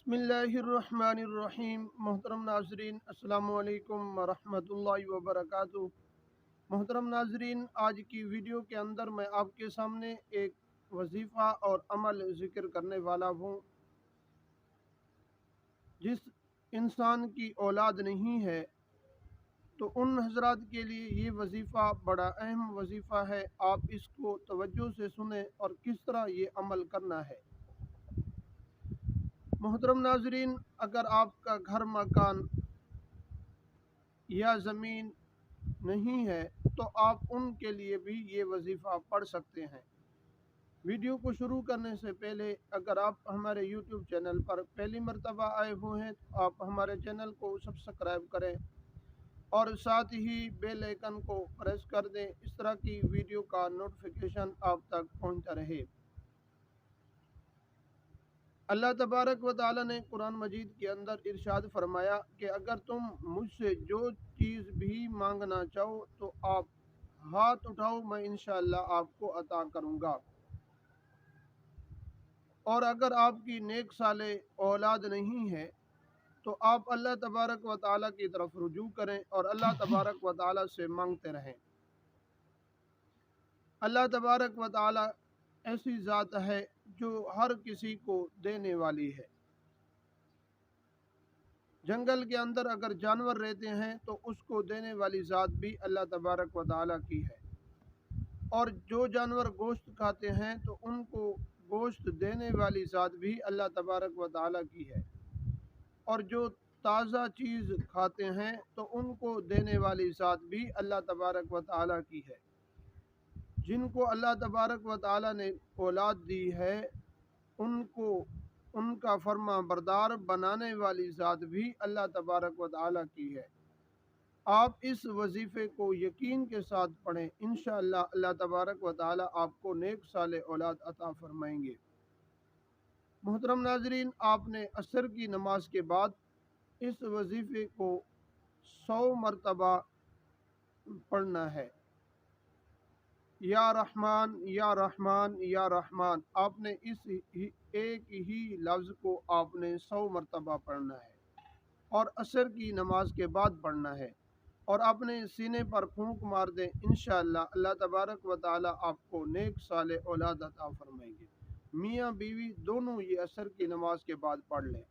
बिस्मिल्लाहिर्रहमानिर्रहीम। मोहतरम नाजरीन, अस्सलाम वालेकुम वरहमतुल्लाहि वबरकातुहू। मोहतरम नाजरीन, आज की वीडियो के अंदर मैं आपके सामने एक वजीफ़ा और अमल ज़िक्र करने वाला हूँ। जिस इंसान की औलाद नहीं है तो उन हजरात के लिए ये वजीफ़ा बड़ा अहम वजीफ़ा है। आप इसको तवज्जो से सुने और किस तरह ये अमल करना है। मोहतरम नाजरीन, अगर आपका घर मकान या ज़मीन नहीं है तो आप उनके लिए भी ये वजीफ़ा पढ़ सकते हैं। वीडियो को शुरू करने से पहले अगर आप हमारे यूट्यूब चैनल पर पहली मर्तबा आए हुए हैं तो आप हमारे चैनल को सब्सक्राइब करें और साथ ही बेल आइकन को प्रेस कर दें। इस तरह की वीडियो का नोटिफिकेशन आप तक पहुंचता रहे। अल्लाह तबारक व तआला ने कुरान मजीद के अंदर इरशाद फरमाया कि अगर तुम मुझसे जो चीज़ भी मांगना चाहो तो आप हाथ उठाओ, मैं इंशाअल्लाह आपको अता करूँगा। और अगर आपकी नेक साले औलाद नहीं है तो आप अल्लाह तबारक व तआला की तरफ रुजू करें और अल्लाह तबारक व तआला से मांगते रहें। अल्लाह तबारक व तआला ऐसी ज़ात है जो हर किसी को देने वाली है। जंगल के अंदर अगर जानवर रहते हैं तो उसको देने वाली ज़ात भी अल्लाह तबारक व तआला की है। और जो जानवर गोश्त खाते हैं तो उनको गोश्त देने वाली ज़ात भी अल्लाह तबारक व तआला की है। और जो ताज़ा चीज़ खाते हैं तो उनको देने वाली ज़ात भी अल्लाह तबारक व तआला की है। जिनको अल्लाह तबारक व तआला ने औलाद दी है उनको उनका फर्मा बरदार बनाने वाली ज़ात भी अल्लाह तबारक व तआला की है। आप इस वजीफ़े को यकीन के साथ पढ़ें, इंशाअल्लाह अल्लाह तबारक व तआला आपको नेक साले औलाद अता फरमाएंगे। मोहतरम नाजरीन, आपने असर की नमाज के बाद इस वजीफ़े को 100 मरतबा पढ़ना है। या रहमान या रहमान या रहमान, आपने इस एक ही लफ्ज़ को आपने 100 मरतबा पढ़ना है और असर की नमाज के बाद पढ़ना है। और अपने सीने पर फूंक मार दें, इंशाअल्लाह अल्लाह तबारक व तआला आपको नेक साले औलाद अता फरमाएंगे। मियाँ बीवी दोनों ये असर की नमाज के बाद पढ़ लें।